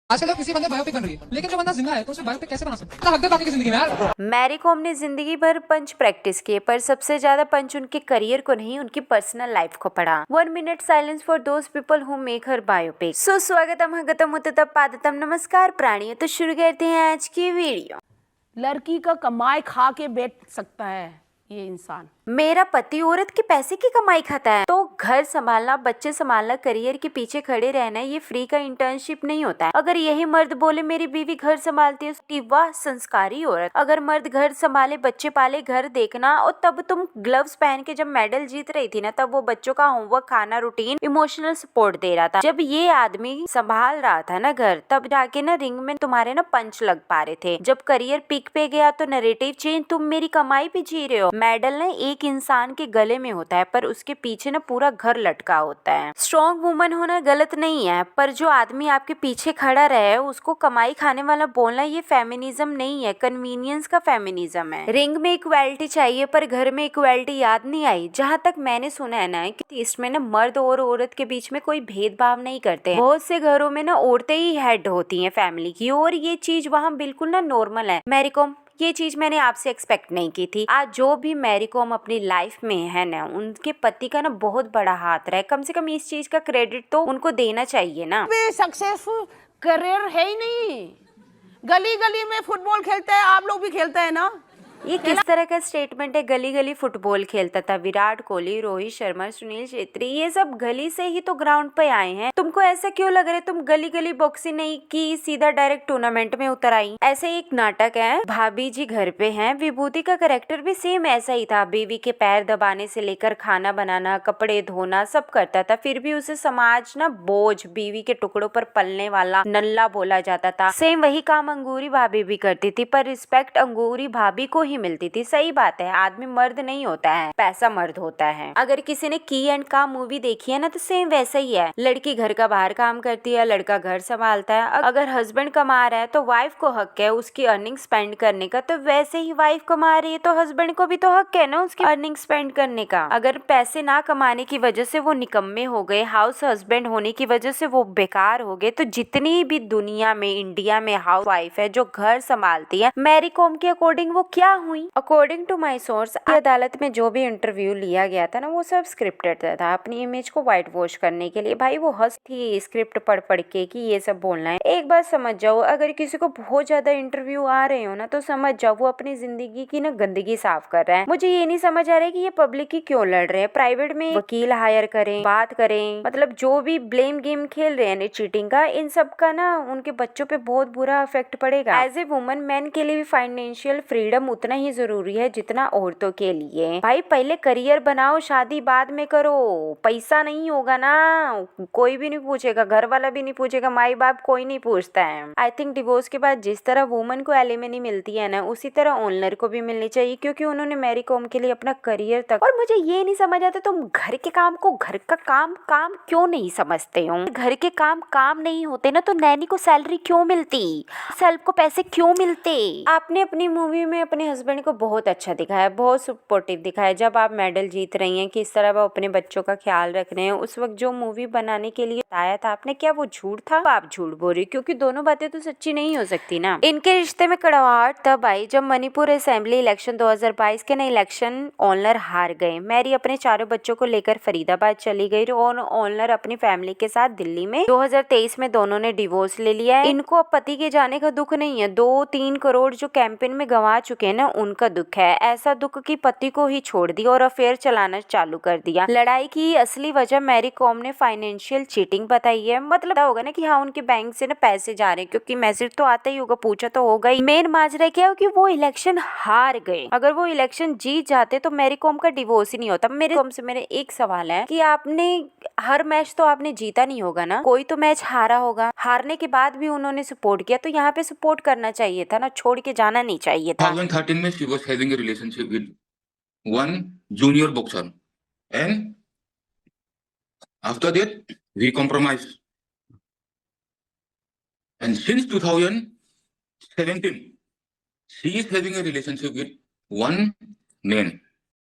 आजकल तो किसी बंदे बायोपिक बन रही है, लेकिन जो बंदा जिंदा है तो उसे बायोपिक कैसे बना सकता है? हक दे बाकी की जिंदगी में यार। मैरी कॉम ने जिंदगी भर पंच प्रैक्टिस किए, पर सबसे ज्यादा पंच उनके करियर को नहीं, उनकी पर्सनल लाइफ को पड़ा। 1 minute silence for those people who make her biopic. स्वागतम हगतम उत्तम पादतम नमस्कार प्राणियों। तो शुरू करते हैं आज की वीडियो। लड़की का कमाई खा के बैठ सकता है ये इंसान। मेरा पति औरत के पैसे की कमाई खाता है तो घर संभालना, बच्चे संभालना, करियर के पीछे खड़े रहना ये फ्री का इंटर्नशिप नहीं होता है। अगर यही मर्द बोले मेरी बीवी घर संभालती है तो वाह संस्कारी औरत। अगर मर्द घर संभाले, बच्चे पाले, घर देखना, और तब तुम ग्लव्स पहन के जब मेडल जीत रही थी ना, तब वो बच्चों का होमवर्क, खाना, रूटीन, इमोशनल सपोर्ट दे रहा था। जब ये आदमी संभाल रहा था ना घर, तब जाके ना रिंग में तुम्हारे ना पंच लग पा रहे थे। जब करियर पीक पे गया तो नैरेटिव चेंज, तुम मेरी कमाई पे जी रहे हो। मेडल ना एक इंसान के गले में होता है, पर उसके पीछे ना पूरा घर लटका होता है। स्ट्रॉन्ग वुमन होना गलत नहीं है, पर जो आदमी आपके पीछे खड़ा रहे उसको कमाई खाने वाला बोलना ये फेमिनिज्म नहीं है, कन्वीनियंस का फेमिनिज्म है। रिंग में इक्वालिटी चाहिए पर घर में इक्वालिटी याद नहीं आई। जहाँ तक मैंने सुना है ना कि इसमें ना मर्द और औरत के बीच में कोई भेदभाव नहीं करते। बहुत से घरों में ना औरतें ही हेड होती हैं फैमिली की, और ये चीज वहाँ बिल्कुल ना नॉर्मल है। मैरी कॉम, ये चीज मैंने आपसे एक्सपेक्ट नहीं की थी। आज जो भी मैरी कॉम अपनी लाइफ में है ना, उनके पति का ना बहुत बड़ा हाथ रहा है। कम से कम इस चीज का क्रेडिट तो उनको देना चाहिए ना। सक्सेसफुल करियर है ही नहीं। गली गली में फुटबॉल खेलता है, आप लोग भी खेलते हैं ना। ये किस तरह का स्टेटमेंट है? गली गली फुटबॉल खेलता था विराट कोहली, रोहित शर्मा, सुनील छेत्री, ये सब गली से ही तो ग्राउंड पे आए हैं। तुमको ऐसा क्यों लग रहा है तुम गली गली बॉक्सिंग नहीं की, सीधा डायरेक्ट टूर्नामेंट में उतर आई? ऐसे एक नाटक है भाभी जी घर पे हैं, विभूति का कैरेक्टर भी सेम ऐसा ही था। बीवी के पैर दबाने से लेकर खाना बनाना, कपड़े धोना सब करता था, फिर भी उसे समाज ना बोझ, बीवी के टुकड़ों पर पलने वाला नल्ला बोला जाता था। सेम वही काम अंगूरी भाभी भी करती थी, पर रिस्पेक्ट अंगूरी भाभी को ही मिलती थी। सही बात है, आदमी मर्द नहीं होता है, पैसा मर्द होता है। अगर किसी ने की एंड का मूवी देखी है ना, तो सेम वैसा ही है। लड़की घर का बाहर काम करती है, लड़का घर संभालता है। अगर हस्बैंड कमा रहा है तो वाइफ को हक है उसकी अर्निंग स्पेंड करने का, तो वैसे ही वाइफ कमा रही है तो हस्बैंड को भी तो हक है ना उसकी अर्निंग स्पेंड करने का। अगर पैसे ना कमाने की वजह से वो निकम्मे हो गए, हाउस हस्बैंड होने की वजह से वो बेकार हो गए, तो जितनी भी दुनिया में, इंडिया में हाउस वाइफ है जो घर संभालती है, मैरी कॉम के अकॉर्डिंग वो क्या हुई? अकॉर्डिंग टू माई सोर्स, अदालत में जो भी इंटरव्यू लिया गया था ना, वो सब स्क्रिप्टेड था, अपनी इमेज को व्हाइट वॉश करने के लिए। भाई वो हंस थी स्क्रिप्ट पढ़ पढ़ के कि ये सब बोलना है। एक बात समझ जाओ, अगर किसी को बहुत ज्यादा इंटरव्यू आ रहे हो ना, तो समझ जाओ वो अपनी जिंदगी की ना गंदगी साफ कर रहा है। मुझे ये नहीं समझ आ रहा है कि ये पब्लिक की क्यों लड़ रहे हैं। प्राइवेट में वकील हायर करें, बात करें, मतलब जो भी ब्लेम गेम खेल रहे हैं चीटिंग का, इन सब का ना उनके बच्चों पे बहुत बुरा इफेक्ट पड़ेगा। एज ए वुमन, मैन के लिए भी फाइनेंशियल फ्रीडम उतना ही जरूरी है जितना औरतों के लिए। भाई पहले करियर बनाओ, शादी बाद में करो। पैसा नहीं होगा ना, कोई भी नहीं पूछेगा, घर वाला भी नहीं पूछेगा, माई बाप कोई नहीं पूछता है। आई थिंक डिवोर्स के बाद जिस तरह वुमन को एलिमनी मिलती है ना, उसी तरह ओनर को भी मिलनी चाहिए, क्योंकि उन्होंने मैरी कॉम के लिए अपना करियर तक। और मुझे ये नहीं समझ आता तुम घर के काम को घर का काम काम क्यों नहीं समझते हो? घर के काम काम नहीं होते ना, तो नैनी को सैलरी क्यों मिलती? सेल्फ को पैसे क्यों मिलते? आपने अपनी मूवी में अपने हस्बैंड को बहुत अच्छा दिखाया, बहुत सपोर्टिव दिखाया। जब आप मेडल जीत रही हैं, किस तरह वो अपने बच्चों का ख्याल रख रहे हैं, उस वक्त जो मूवी बनाने के लिए आया था आपने, क्या वो झूठ था? आप झूठ बोल रही, क्योंकि दोनों बातें तो सच्ची नहीं हो सकती ना। इनके रिश्ते में कड़वाहट तब आई जब मणिपुर असेंबली इलेक्शन 2022 के नए इलेक्शन ओनर हार गए। मैरी अपने चारों बच्चों को लेकर फरीदाबाद चली गई और ओनर अपनी फैमिली के साथ दिल्ली में। 2023 में दोनों ने डिवोर्स ले लिया है। इनको अब पति के जाने का दुख नहीं है, 2-3 करोड़ जो कैंपेन में गंवा चुके हैं ना, उनका दुख है। ऐसा दुख कि पति को ही छोड़ दिया और अफेयर चलाना चालू कर दिया। लड़ाई की असली वजह मैरी कॉम ने फाइनेंशियल चीटिंग बताई है। मतलब होगा ना कि हाँ उनके बैंक से ना पैसे जा रहे हैं, क्योंकि मैसेज तो आता ही होगा, पूछा तो होगा ही। मेन माजरा क्या है कि वो इलेक्शन हार गए। अगर वो इलेक्शन जीत जाते तो मैरी कॉम का डिवोर्स ही नहीं होता। मेरे कॉम से मेरे एक सवाल है कि आपने हर मैच तो आपने जीता नहीं होगा ना, कोई तो मैच हारा होगा। हारने के बाद भी उन्होंने सपोर्ट किया, तो यहाँ पे सपोर्ट करना चाहिए था ना, छोड़ के जाना नहीं चाहिए था। 2013 में she was having a relationship with one junior boxer, and after that we compromised. And since 2017, she is having a relationship with one man.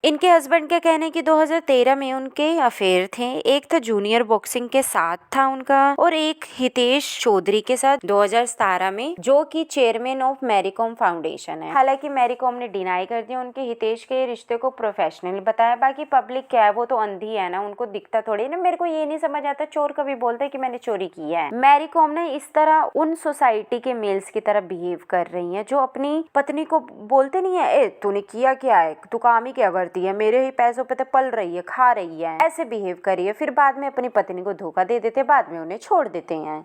इनके हस्बैंड के कहने की 2013 में उनके अफेयर थे। एक तो जूनियर बॉक्सिंग के साथ था उनका और एक हितेश चौधरी के साथ 2017 में, जो कि चेयरमैन ऑफ मैरीकॉम फाउंडेशन है। हालांकि मैरीकॉम ने डिनाई कर दिया उनके हितेश के रिश्ते को प्रोफेशनल बताया। बाकी पब्लिक क्या है, वो तो अंधी है ना, उनको दिखता थोड़ी ना। मेरे को ये नहीं समझ आता, चोर कभी बोलते कि मैंने चोरी की है। मैरीकॉम ने इस तरह उन सोसाइटी के मेल्स की तरह बिहेव कर रही है जो अपनी पत्नी को बोलते नहीं है, ए तूने किया क्या है, तू काम ही क्या करती है, मेरे ही पैसों पे तो पल रही है, खा रही है, ऐसे बिहेव करिए। फिर बाद में अपनी पत्नी को धोखा दे देते, बाद में उन्हें छोड़ देते हैं।